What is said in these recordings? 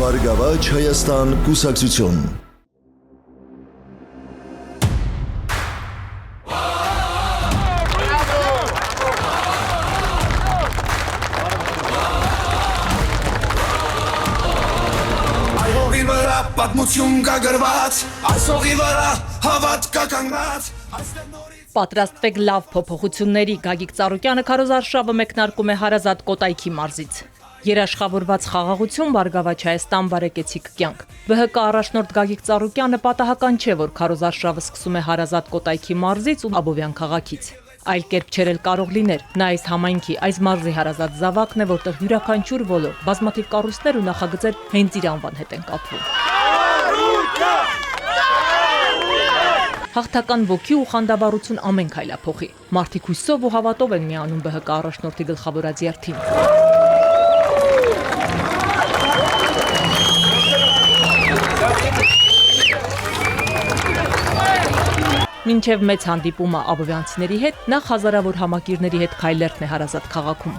Բարգավաճ Հայաստան կուսակցություն։ Պատմություն կա գրված, այսօղի վրա հավատ կա կանգնած։ Պատրաստվեք լավ փոփոխությունների, Գագիկ Ծառուկյանը քարոզարշավը մեկնարկում է Հարազատ Կոտայքի մարզից։ Երաշխավորված խաղաղություն, Բարգավաճ Հայաստան, բարեկեցիկ կյանք։ ԲՀԿ առաջնորդ Գագիկ Ծառուկյանը պատահական չէ, որ քարոզարշավը սկսում է Հարազատ Կոտայքի մարզից ու Աբովյան քաղաքից։ Այլ կերպ չէր էլ կարող լիներ։ Նա այս համայնքի, այս մարզի հարազատ զավակն է, որտեղ յուրաքանչյուր ոլորտ, բազմաթիվ կառույցներ ու նախագծեր հենց իր անվան հետ են կապվում։ Հաղթական ոգի ու խանդավառություն ամեն քայլափոխի։ Մարդիկ հույսով ու հավատով են միանում ԲՀԿ առաջնորդի գլխավորած երթին։ Մինչև մեծ հանդիպումը աբովյանցիների հետ, նախ հազարավոր համակիրների հետ քայլերթն է Հարազատ քաղաքում։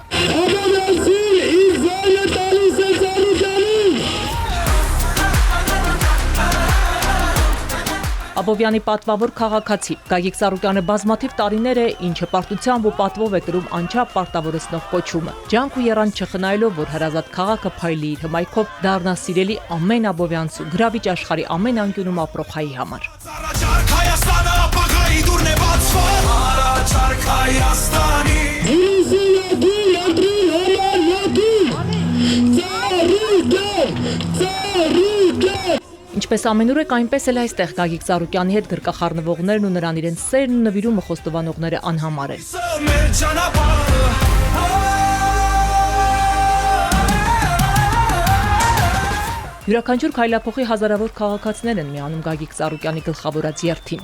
Աբովյանի պատվավոր քաղաքացի Գագիկ Ծառուկյանը բազմաթիվ տարիներ է, ինչ հպարտությամբ ու պատվով է կրում անչափ պարտավորեցնող կոչումը։ Ջանք ու եռանդ չխնայելով, որ Հարազատ քաղաքը փայլի իր հմայքով դառնա սիրելի ամեն աբովյանցու, գրավիչ աշխարհի ամեն անկյունում ապրող հայի համար։ Ինչպես ամենուրեք, այնպես էլ այստեղ Գագիկ Ծառուկյանի հետ գրկախառնվողներն ու նրան իրենց սերն ու նվիրումը խոստովանողները անհամար են։ Յուրաքանչյուր քայլափոխի հազարավոր քաղաքացիներ են միանում Գագիկ Ծառուկյանի գլխավորած երթին։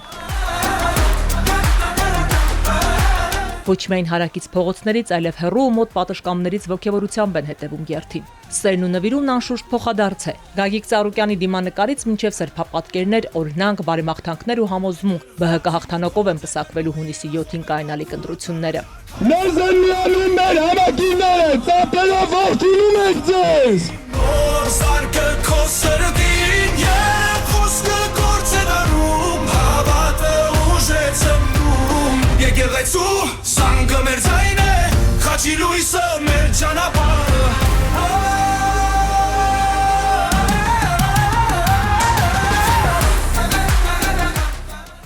Ոչ միայն հարակից փողոցներից, այլև հեռու ու մոտ պատշգամբներից ոգևորությամբ են հետևում երթին։ Սերն ու նվիրումն անշուշտ փոխադարձ է։ Գագիկ Ծառուկյանի դիմանկարից մինչև սրբապատկերներ, օրինակ, բարեմաղթանքներ ու համոզմունք ԲՀԿ հաղթանակով են պսակվելու հունիսի 7-ին կայանալիք ընտրությունները։ Մեզ են միանում մեր համակիրները, ծապելով ողջունում ենք ձեզ։ Սարկը քո սրտին և խոսքը գործ է դառնում, հավատը ուժ է ծնվում, եկեղեցու սանգը մեր ձայն է, խաչի լույսը մեր ճանապարհը։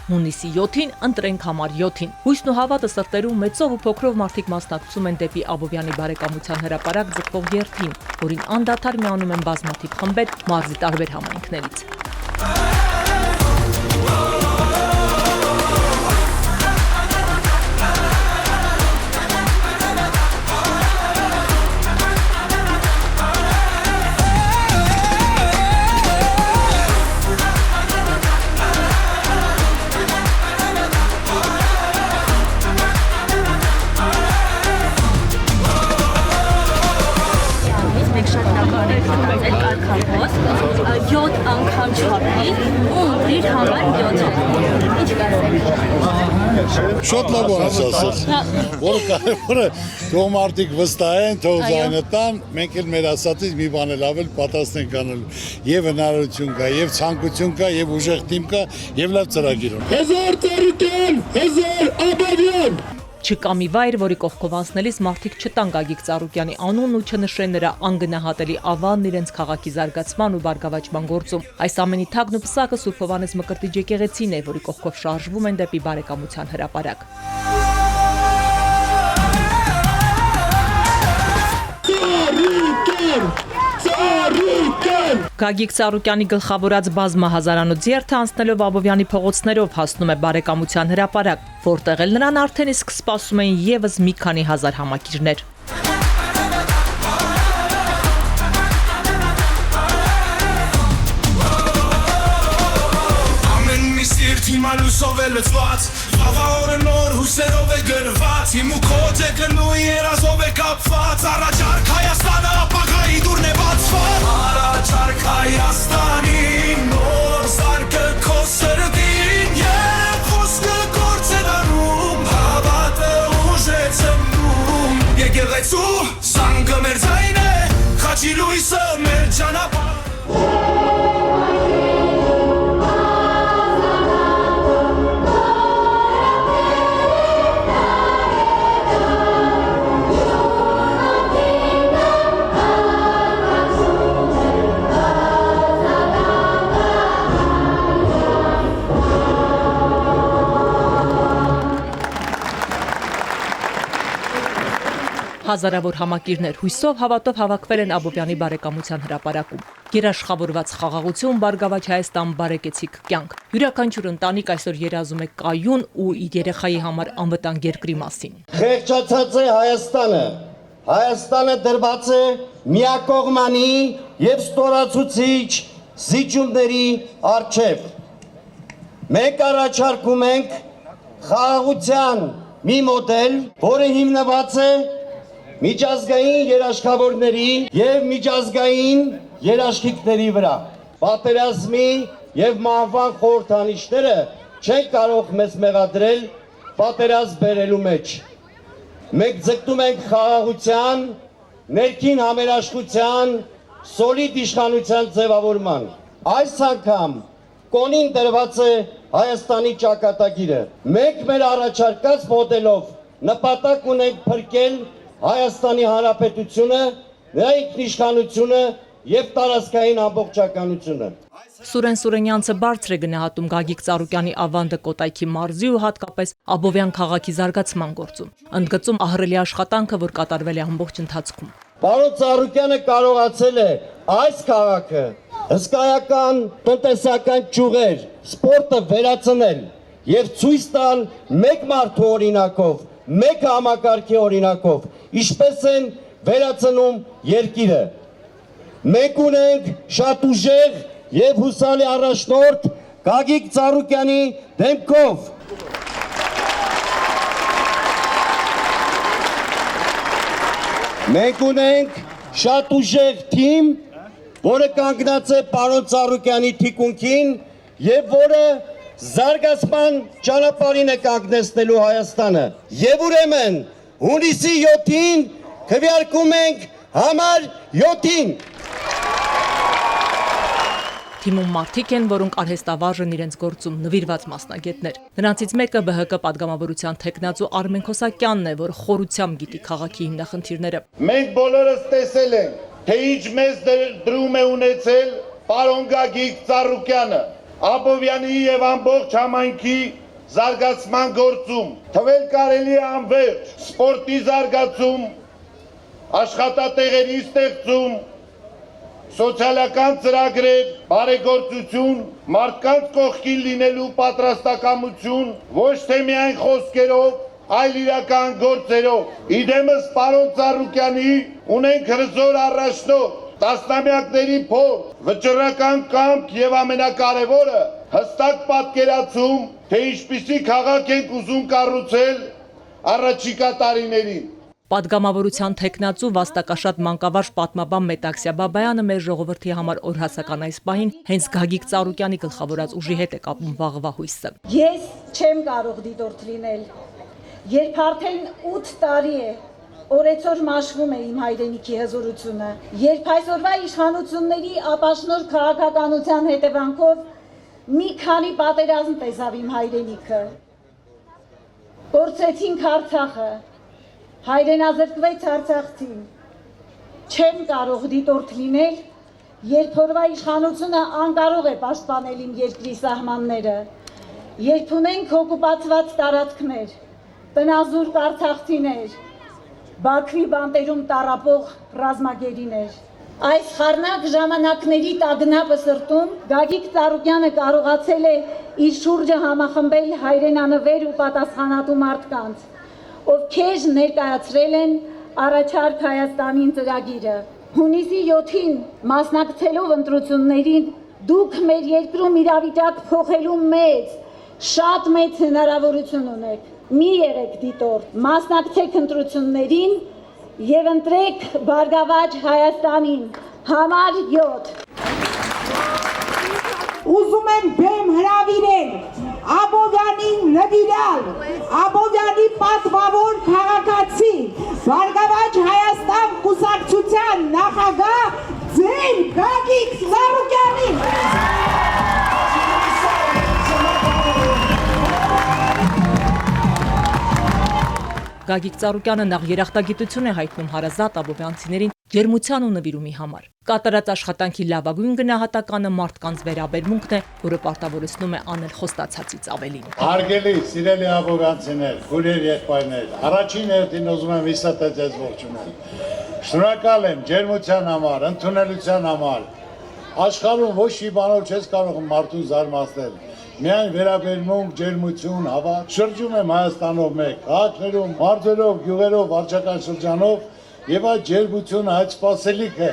Հունիսի 7-ին ընտրենք համար 7-ին։ Հույսն ու հավատը սրտերում մեծով ու փոքրով մարդիկ մասնակցում են դեպի Աբովյանի բարեկամության հրապարակ ձգվող երթին, որին անդադար միանում են բազմաթիվ խմբեր մարզի տարբեր համայնքներից։ Շատ լավ բան ասած, որը կարևոր է, թող մարդիկ վստահ են, թող ձայնը տան, մենք էլ մեր ասածից մի բան էլ ավել պատրաստ ենք անելու, եւ հնարավորություն կա, եւ ցանկություն կա, եւ ուժեղ թիմ կա, եւ լավ ծրագիր ունի։ 1000 Ծառուկյան, 1000 Աբովյան։ Չկա մի վայր, որի կողքով անցնելիս մարդիկ չտան Գագիկ Ծառուկյանի անունն ու չնշեն նրա անգնահատելի ավանն իրենց քաղաքի զարգացման ու բարգավաճման գործում։ Այս ամենի թագն ու պսակը Սուրբ Հովհաննես Մկրտիչ եկեղեցին է, որի կողքով շարժվում են դեպի բարեկամության հրապարակ։ Գագիկ Ծառուկյանի գլխավորած բազմահազարանոց երթը անցնելով Աբովյանի փողոցներով հասնում է բարեկամության հրապարակ, որտեղ էլ նրան արդեն իսկ սպասում են եւս մի քանի հազար համակիրներ։ Ամեն մի սիրտ հիմա լույսով է լցված, խաղաղորը նոր հույսերով է գրված, իմ ու քո ձգնու երազով է կապված, առաջարկ Հայաստանը ապագայի դուրն է բացված, առաջարկ Հայաստանին, նոր սարկը քո սրտին և խոսքը գործ է դառնում, հավատը ուժ է ծնվում, եկեղեցու սանգը մեր ձայն է, խաչի լույսը մեր ճանապարհը։ Հազարավոր համակիրներ հույսով հավատով հավաքվել են Աբովյանի բարեկամության հրապարակում։ Երաշխավորված խաղաղություն, Բարգավաճ Հայաստան, բարեկեցիկ կյանք։ Յուրաքանչյուր ընտանիք այսօր երազում է կայուն ու իր երեխայի համար անվտանգ երկրի մասին։ Խեղճացած է Հայաստանը։ Հայաստանը դրված է միակողմանի եւ ստորացուցիչ զիջումների առջև։ Մենք առաջարկում ենք խաղաղության մի մոդել, որը հիմնված է միջազգային երաշխավորների եւ միջազգային երաշխիքների վրա։ Պատերազմի եւ մահվան խորհրդանիշները չեն կարող մեզ մեղադրել պատերազմ բերելու մեջ։ Մենք ձգտում ենք խաղաղության, ներքին համերաշխության, սոլիդ իշխանության ձևավորման։ Այս անգամ կոնին դրված է Հայաստանի ճակատագիրը։ Մենք մեր առաջարկած մոդելով նպատակ ունենք փրկել Հայաստանի Հանրապետությունը, նրա ինքնիշխանությունը եւ տարածքային ամբողջականությունը։ Սուրեն Սուրենյանցը բարձր է գնահատում Գագիկ Ծառուկյանի ավանդը Կոտայքի մարզի ու հատկապես Աբովյան քաղաքի զարգացման գործում։ Ընդգծում ահռելի աշխատանքը, որ կատարվել է ամբողջ ընթացքում։ Պարոն Ծառուկյանը կարողացել է այս քաղաքը հսկայական տնտեսական ճյուղեր, սպորտը վերացնել եւ ցույց տալ մեկ մարդու օրինակով, մեկ համակարգի օրինակով, ինչպես են վերացնում երկիրը։ Մենք ունենք շատ ուժեղ եւ հուսալի առաջնորդ Գագիկ Ծառուկյանի դեմքով։ Մենք ունենք շատ ուժեղ թիմ, որը կանգնած է պարոն Ծառուկյանի թիկունքին եւ որը զարգացման ճանապարհին է կանգնեցնելու Հայաստանը։ Եվ ուրեմն հունիսի 7-ին քվեարկում ենք համար 7-ին։ Թիմում մարդիկ են, որոնք արհեստավարժ են իրենց գործում, նվիրված մասնագետներ։ Նրանցից մեկը ԲՀԿ падգամավորության թեկնածու Արմեն Քոսակյանն է, որ խորությամբ գիտի քաղաքի հիմնախնդիրները։ Մենք բոլորս տեսել ենք, թե ինչ մեծ դրում է ունեցել պարոն Գագիկ Ծառուկյանը Աբովյանի եւ ամբողջ համայնքի զարգացման գործում։ Թվել կարելի է անվերջ սպորտի զարգացում, աշխատատեղերի ստեղծում, սոցիալական ծրագրեր, բարեգործություն, մարդկանց կողքին լինելու պատրաստակամություն, ոչ թե միայն խոսքերով, այլ իրական գործերով։ Իդեմս պարոն Ծառուկյանի ունենք հրզոր առաջնորդ, տասնամյակների փորձ, վճռական կամք եւ ամենակարևորը հստակ պատկերացում, թե ինչպիսի քաղաք ենք ուզում կառուցել առաջիկա տարիներին։ Падգամավորության թեկնածու վաստակաշատ մանկավարժ պատմաբան Մետաքսիա Բաբայանը մեր ժողովրդի համար օրհասական այս պահին հենց Գագիկ Ծառուկյանի գլխավորած ուժի հետ է կապում վաղվա հույսը։ Ես չեմ կարող դիտորդ լինել, երբ արդեն 8 տարի է, օրեցօր մաշվում է իմ հայրենիքի հզորությունը, երբ այսօրվա իշխանությունների ապաշնոր քաղաքականության հետևանքով մի քանի պատերազմ տեսավ իմ հայրենիքը, կորցրեցինք Արցախը, հայրենազրկվեց Արցախցին, չեմ կարող դիտորդ լինել, երբ օրվա իշխանությունը անկարող է պաշտպանել իմ երկրի սահմանները, երբ ունենք օկուպացված տարածքներ, տնազուրկ արցախցիներ, Բաքվի բանտերում տառապող ռազմագերիներ։ Այս խառնակ ժամանակների տագնապը սրտում Գագիկ Ծառուկյանը կարողացել է իր շուրջը համախմբել հայրենանվեր ու պատասխանատու մարդկանց, ովքեր ներկայացրել են առաջարկ Հայաստանին ծրագիրը։ Հունիսի 7-ին մասնակցելով ընտրություններին դուք մեր երկրում իրավիճակ փոխելու շատ մեծ հնարավորություն ունեք։ Մի եղեք դիտորդ, մասնակցեք ընտրություններին եւ ընտրեք Բարգավաճ Հայաստանին, համար 7։ Ուզում եմ բեմ հրավիրել Աբովյանին նվիրալ, Աբովյանի պատվավոր քաղաքացի, Բարգավաճ Հայաստան կուսակցության նախագահ ձեր Գագիկ Ծառուկյանին։ Գագիկ Ծառուկյանը նախ երախտագիտություն է հայտնում հարազատ աբովյանցիներին ջերմության ու նվիրումի համար։ Կատարած աշխատանքի լավագույն գնահատականը մարդկանց վերաբերմունքն է, որը պարտավորեցնում է անել խոստացածից ավելին։ Հարգելի սիրելի ապողանցիներ, քույրեր, եղբայրներ, առաջին հերթին ուզում եմ հիսատե ձեզ ողջունել։ Շնորհակալ եմ ջերմության համար, ընդունելության համար։ Աշխարհում ոչ մի բանով չես կարող մարդուն զարմացնել։ Միայն վերաբերմունք, ջերմություն, հավատ։ Շրջում եմ Հայաստանով մեկ, քաղաքներում, մարզերով, գյուղերով, վարչական շրջանով, եւ այդ ջերմությունը այդ սպասելիքը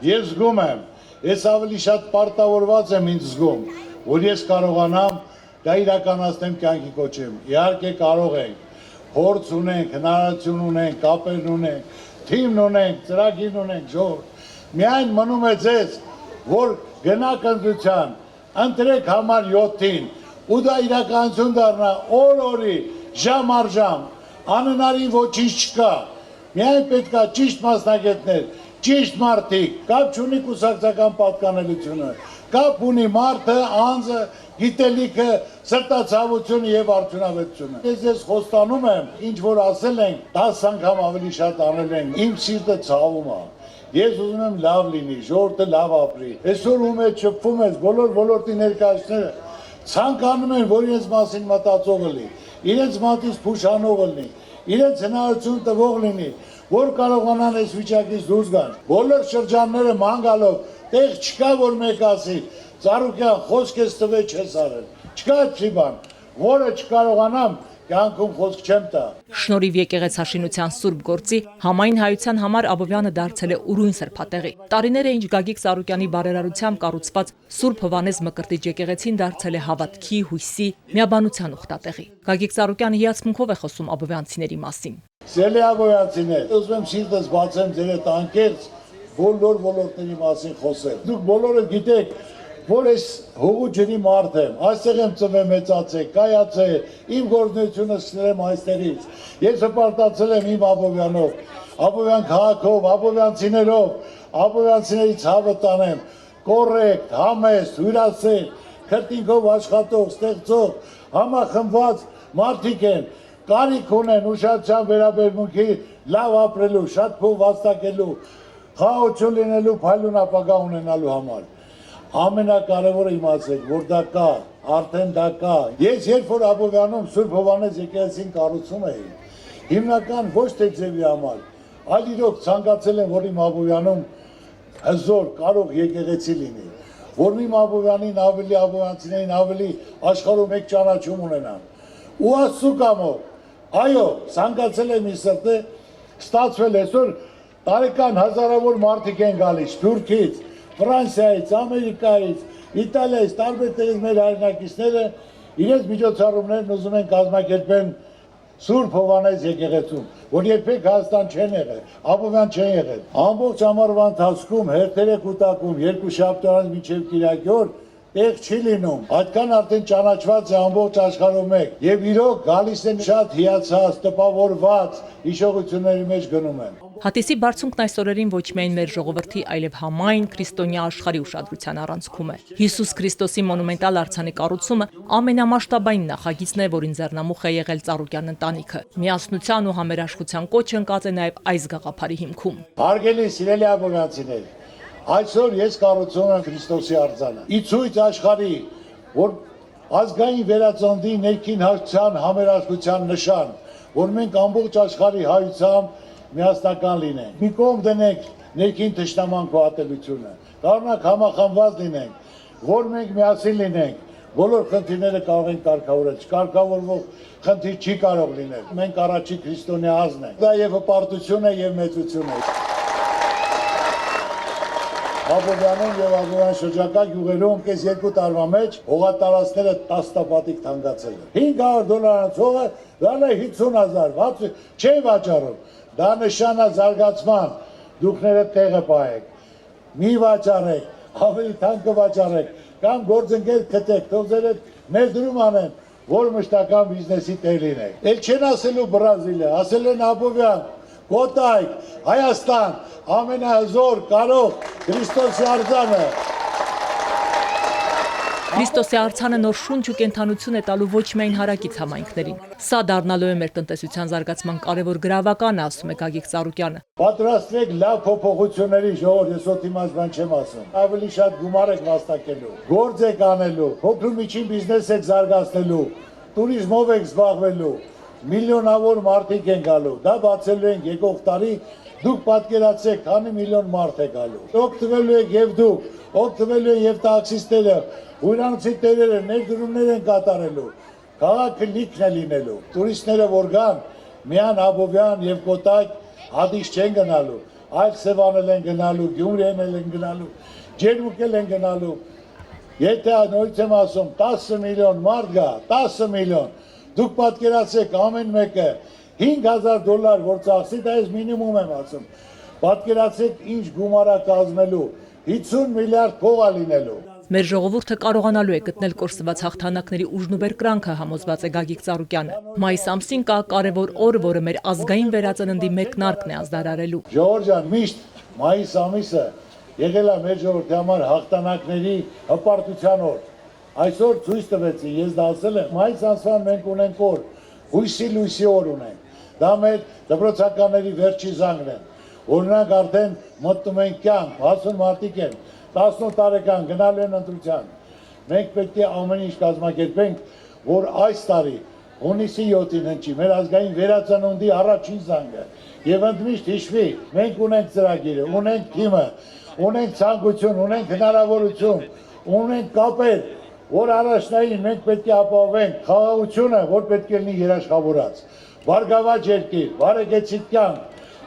ես զգում եմ, ես ավելի շատ պարտավորված եմ ինձ զգում, որ ես կարողանամ դա իրականացնեմ կյանքի կոչեմ։ Իհարկե կարող ենք, փորձ ունենք, հնարավորություն ունենք, կապեր ունենք, թիմ ունենք, ծրագիր ունենք, ժողով։ Միայն մնում է ձեզ, որ գնաք ընտրության, ընտրեք համար 7-ին, ու դա իրականություն դառնա օր-օրի, ժամ առ ժամ, անհնարին ոչինչ չկա։ Միայն պետք է ճիշտ մասնագետներ, ճիշտ մարդիկ, կապ չունի կուսակցական պատկանելությունը, կապ ունի մարդը, անձը, գիտելիքը, սրտացավությունը եւ արդյունավետությունը։ Ես խոստանում եմ, ինչ որ ասել ենք, 10 անգամ ավելի շատ անել ենք։ Իմ սիրտը ցավում է։ Ես ուզում եմ լավ լինի, ժողովուրդը լավ ապրի։ Այսօր ում է շփվում ես, բոլոր ոլորտի ներկայացները ցանկանում են, որ իրենց մասին մտածողը լինի, իրենց մատից փուշանողը լինի, իրենց հնարավորություն տվող լինի, որ կարողանան այս վիճակից դուրս գան։ Բոլոր շրջանները ման գալով, տեղ չկա, որ մեկ ասի, Ծառուկյան, խոսք ես տվել չես արել։ Չկա այդպիսի բան, որը չկարողանամ, կյանքում խոսք չեմ տա։ Շնորհիվ եկեղեցաշինության սուրբ գործի համայն հայության համար Աբովյանը դարձել է ուրույն սրբատեղի։ Տարիներ է ինչ Գագիկ Ծառուկյանի բարերարությամբ կառուցված Սուրբ Հովհաննես Մկրտիչ եկեղեցին դարձել է հավատքի, հույսի, միաբանության ուխտատեղի։ Գագիկ Ծառուկյանը հիացմունքով է խոսում աբովյանցիների մասին։ Սիրելի աբովյանցիներ, ուզում եմ սիրտս բացեմ ձեր հետ անկեղծ բոլոր ոլորտների մասին խոսել։ Դուք բոլորը գիտեք, որ ես հողու ջրի մարդ եմ, այստեղ եմ ծնվել, մեծացել, կայացել, իմ գործունեությունը սկսել եմ այստեղից։ Ես հպարտացել եմ իմ Աբովյանով, Աբովյան քաղաքով, աբովյանցիներով, աբովյանցիների ցավը տանեմ, կոռեկտ, համեստ, հյուրասեր, քրտինքով աշխատող, ստեղծող, համախմբված մարդիկ են, կարիք ունեն ուշադրության վերաբերմունքի լավ ապրելու, շատ փող վաստակելու, խաղաղություն լինելու, փայլուն ապագա ունենալու համար։ Ամենակարևորը իմացեք, որ դա կա, արդեն դա կա։ Ես երբ որ Աբովյանում Սուրբ Հովհաննես եկեղեցին կառուցում էի, հիմնական ոչ թե ձևի համար, այլ իրոք ցանկացել եմ, որ իմ Աբովյանում հզոր, կարող եկեղեցի լինի, որ իմ Աբովյանին ավելի, աբովյանցիներին ավելի աշխարհում մեկ ճանաչում ունենան։ Ու Աստծո կամով, այո, ցանկացել եմ իմ սրտը, ստացվել այսօր տարեկան հազարավոր մարդիկ են գալիս Թուրքիից, Ֆրանսիայից, Ամերիկայից, Իտալիայից, տարբեր տեղից մեր հայրենակիցները իրենց միջոցառումներն ուզում են կազմակերպեն Սուրբ Հովհաննես եկեղեցում, որ երբեք Հայաստան չեն եղել, Աբովյան չեն եղել։ Ամբողջ ամառվա ընթացքում հերթեր է կուտակում, երկու շաբթի մինչև Կիրակի օր տեղ չի լինում։ Այդքան արդեն ճանաչված է ամբողջ աշխարհում մեկ։ Եվ իրոք գալիս են շատ հիացած, տպավորված, հիշողությունների մեջ գնում են։ Հատիսի բարձունքն այս օրերին ոչ միայն մեր ժողովրդի, այլև համայն քրիստոնյա աշխարհի ուշադրության առանցքում է։ Հիսուս Քրիստոսի մոնումենտալ արձանի կառուցումը ամենամասշտաբային նախագիծն է, որին ձեռնամուխ է եղել Ծառուկյան ընտանիքը։ Միասնության ու համերաշխության կոչ ընկած է նաև այս գաղափարի հիմքում։ Հարգելի սիրելի աբովյանցիներ, այսօր ես կառուցում եմ Քրիստոսի արձանը։ Ի ցույց աշխարհի, որ ազգային վերածննդի ներքին հաշտության համերաշխության նշան, որ մենք ամբողջ աշխարհի հայությամբ միասնական լինենք։ Մի կողմ դնենք ներքին թշնամանք ու ատելությունը, կարողանանք համախմբված լինենք, որ մենք միասին լինենք, բոլոր խնդիրները կարող են կարգավորել, չկարգավորվող խնդիր չի կարող լինել։ Մենք առաջի քրիստոնյա ազգն ենք։ Դա եւ հպարտություն է եւ մեծություն է։ Աբովյանում եւ Աբովյան շրջակա գյուղերում կես 2 տարվա մեջ հողատարածքները 10 տապատիկ թանկացել են։ $500 հողը դառը 50,000, չէ վաճառում։ Դա նշան է զարգացման, դուքները տեղը պահեք, մի վաճառեք, ավելի թանկը վաճառեք, կամ գործընկեր գտեք, թող ձեր հետ ներդրում անեն, որ մշտական բիզնեսի տեր լինեք։ Էլ չեն ասելու Բրազիլիա, ասել են Աբովյան, Կոտայք, Հայաստան, ամենահզոր, կարող, Քրիստոսի արձանը։ Քրիստոսի արձանը նոր շունչ ու կենթանություն է տալու ոչ միայն հարակից համայնքներին։ Սա դառնալու է մեր տնտեսության զարգացման կարևոր գրավականը, ասում է Գագիկ Ծառուկյանը։ Պատրաստվեք լավ փոփոխությունների, ժողովուրդ, ես օտիմաց բան չեմ ասում։ Ավելի շատ գումար եք վաստակելու, գործ եք անելու, փոքր ու միջին բիզնես եք զարգացնելու, տուրիզմով եք զբաղվելու, միլիոնավոր մարդիկ են գալու։ Դա բացելու ենք եկող տարի, դուք պատկերացրեք, քանի միլիոն մարդ է գալու։ Օգտվելու եք եւ դուք, օգտվելու են եւ տաքսիստները, հյուրանոցի տերերը, ներդրումներ են կատարելու։ Քաղաքը լիքն է լինելու։ Տուրիստները որ գան, միան Աբովյան եւ Կոտայք հադիշ չեն գնալու, այլ Սևանել են գնալու, Գյումրիեն են գնալու, Ջերմուկել են գնալու։ Եթե նորից եմ ասում, 10 միլիոն մարդ գա, 10 միլիոն, դուք պատկերացրեք ամեն մեկը $5,000 որ ծախսի, դա ես մինիմում եմ ասում։ Պատկերացրեք ինչ գումարա կազմելու, 50 միլիարդ փող է լինելու։ Մեր ժողովուրդը կարողանալու է գտնել կորսված հաղթանակների ուժն ու բերկրանքը, համոզված է Գագիկ Ծառուկյանը։ Մայիս ամսին կա կարևոր օր, որը մեր ազգային վերածննդի մեկնարկն է ազդարարելու։ Ժողովուրդ ջան, միշտ մայիս ամիսը եղել է մեր ժողովրդի համար հաղթանակների հպարտության օր։ Այսօր ցույց տվեցի, ես դա ասել եմ, մայիս ամսվան մենք ունենք օր, հույսի օր ունենք։ Դա մեր դպրոցականների վերջի զանգն է։ Օրինակ արդեն մտնում են կյանք, հասուն մարդիկ են, 18 տարեկան գնալու են ընտրության։ Մենք պետք է ամեն ինչ կազմակերպենք, որ այս տարի հունիսի 7-ին հնչի մեր ազգային վերածնունդի առաջին զանգը։ Եվ ընդմիշտ հիշվի, մենք ունենք ծրագիրը, ունենք թիմը, ունենք ցանկություն, ունենք հնարավորություն, ունենք կապեր, որ առաջնային մենք պետք է ապահովենք խաղաղությունը, որ պետք է լինի երաշխավորած։ Բարգավաճ երկիր, բարեկեցիկ կյանք,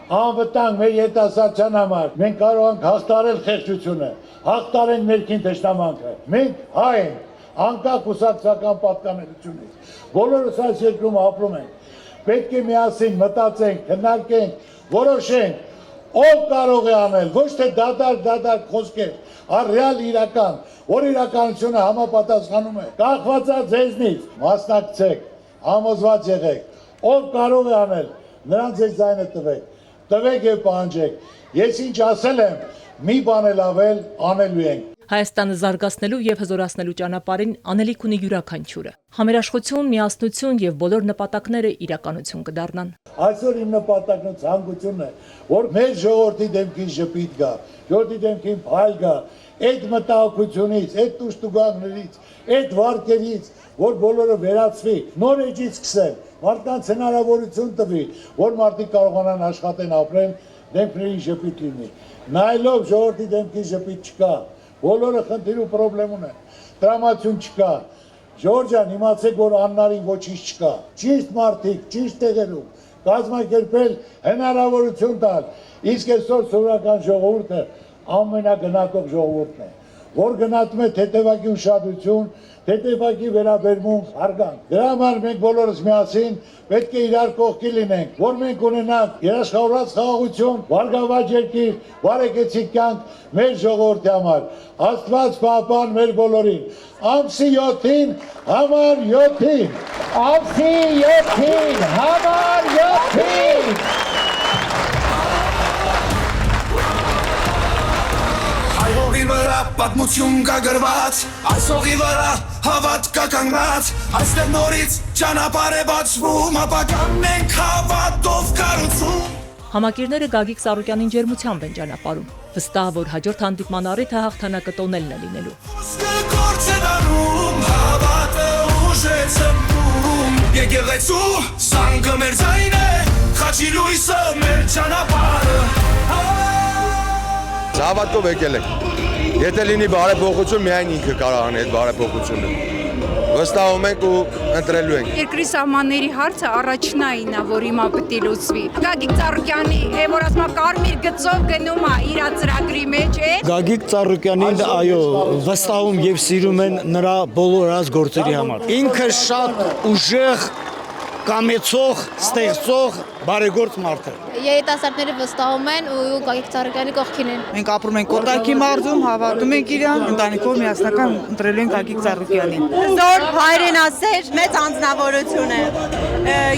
անվտանգ մեր երիտասարդության համար, մենք կարող ենք հաղթարել խեղճությունը, հաղթարենք ներքին թշնամանքը։ Մենք հայ ենք, անկախ կուսակցական պատկանելությունից։ Բոլորս այս երկրում ապրում ենք։ Պետք է միասին մտածենք, քննարկենք, որոշենք, ով կարող է անել, ոչ թե դադար խոսքեր, այլ ռեալ իրական, որ իրականությունը համապատասխանում է։ Կախված է ձեզնից, մասնակցեք, համոզված եղեք, ով կարող է անել, նրանց այս ձայնը տվեք եւ պահանջեք։ Ես ինչ ասել եմ, մի բան էլ ավել անելու ենք։ Հայաստանը զարգացնելու եւ հզորացնելու ճանապարհին անելիք ունի յուրաքանչյուրը։ Համերաշխություն, միասնություն եւ բոլոր նպատակները իրականություն կդառնան։ Այսօր իմ նպատակն ու ցանկությունն է, որ մեր ժողովրդի դեմքին ժպիտ գա, ժողովրդի դեմքին փայլ գա, այդ մտահոգությունից, այդ տուժտուգաններից, այդ վարկերից, որ բոլորը վերացվի, նոր էջից սկսեն, մարդկանց հնարավորություն տվի, որ մարդիկ կարողանան աշխատեն, ապրեն, դեմքներին ժպիտ լինի։ Նայելով ժողովրդի դեմքին ժպիտ չկա, բոլորը խնդիր ու պրոբլեմ ունեն, տրամադրություն չկա։ Ժողովուրդ ջան, իմացեք, որ աննարին ոչինչ չկա։ Ճիշտ մարդիկ, ճիշտ տեղերում կազմակերպել, հնարավորություն տալ։ Իսկ այսօր սովորական ժողովուրդը ամենագնահատող ժողովուրդն է, որ գնահատում է թեթևակի ուշադրություն, թեթևակի վերաբերմունք, հարգանք։ Դրա համար մենք բոլորս միասին պետք է իրար կողքի լինենք, որ մենք ունենանք երաշխավորած խաղաղություն, բարգավաճ երկիր, բարեկեցիկ կյանք մեր ժողովրդի համար։ Աստված պահպան մեր բոլորին։ Ամսի 7-ին, համար 7-ին։ Ամսի 7-ին, համար 7-ին։ Այողի վրա պատմություն կա գրված, այս հողի վրա հավատ կա կանգնած, այստեղ նորից ճանապարհ է բացվում, ապագան ենք հավատով կառուցում։ Համակիրները Գագիկ Ծառուկյանին ջերմությամբ են ճանապարհում։ Վստահ որ հաջորդ հանդիպման առիթը հաղթանակը տոնելն է լինելու։ Գործ է դառնում, հավատը ուժ է ծնվում, եկեղեցու սանգը մեր ձայնն է, խաչի լույսը մեր ճանապարհը։ Հավատքով եկել ենք։ Եթե լինի բարեփոխություն, միայն ինքը կարող անի այդ բարեփոխությունը։ Վստահում ենք ու ընտրելու ենք։ Երկրի սահմանների հարցը առաջնային է, որ հիմա պետք է լուծվի։ Գագիկ Ծառուկյանի, որ ասում է կարմիր գծով գնում է իր ծրագրի մեջ է։ Գագիկ Ծառուկյանին այո, վստահում եւ սիրում են նրա բոլոր այս գործերի համար։ Ինքը շատ ուժեղ կամեցող, ստեղծող, բարեգործ մարդ է։ Երիտասարդները վստահում են ու Գագիկ Ծառուկյանի կողքին են։ Մենք ապրում ենք Կոտայքի մարզում, հավատում ենք իրան, ընտանիքով միասնական ընտրելու ենք Գագիկ Ծառուկյանին։ Զոր հայրենասեր մեծ անձնավորություն է։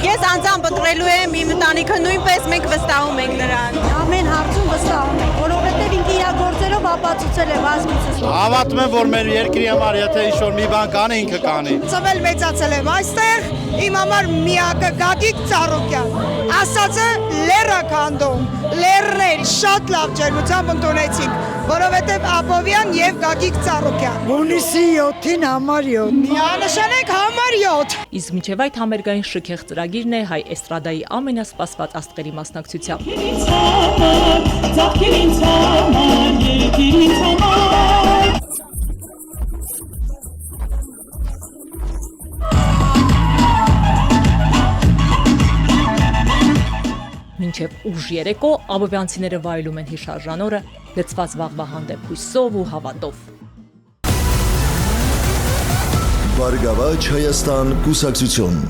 Ես անձամբ ընտրելու եմ, իմ ընտանիքը նույնպես մենք վստահում ենք նրան։ Ամեն հարցում վստահում ենք, որովհետև ինքը իր գործերով ապացուցել մեծացել եմ ազգիցս։ Հավատում եմ, որ մեր երկրի համար եթե ինչ-որ մի բան կանի, ինքը կանի։ Ծնվել մեծացել եմ այստեղ, իմ համար միակը Գագիկ Ծառուկյան։ Ասածը լեռը քանդում, լեռներ շատ լավ ջերմությամբ ընդունեցինք, որովհետև Աբովյան եւ Գագիկ Ծառուկյան։ Հունիսի 7-ին համար 7։ Միանշանեք համար 7։ Իսկ մինչև այդ համերգային շքեղ ծրագիրն է հայ էստրադայի ամենասպասված աստղերի մասնակցությամբ։ Մինչև ուժ երեկո աբովյանցիները վայելում են հիշարժանորը, լցված վաղվա հանդեպ հույսով ու հավատով։ Բարգավաճ Հայաստան կուսակցություն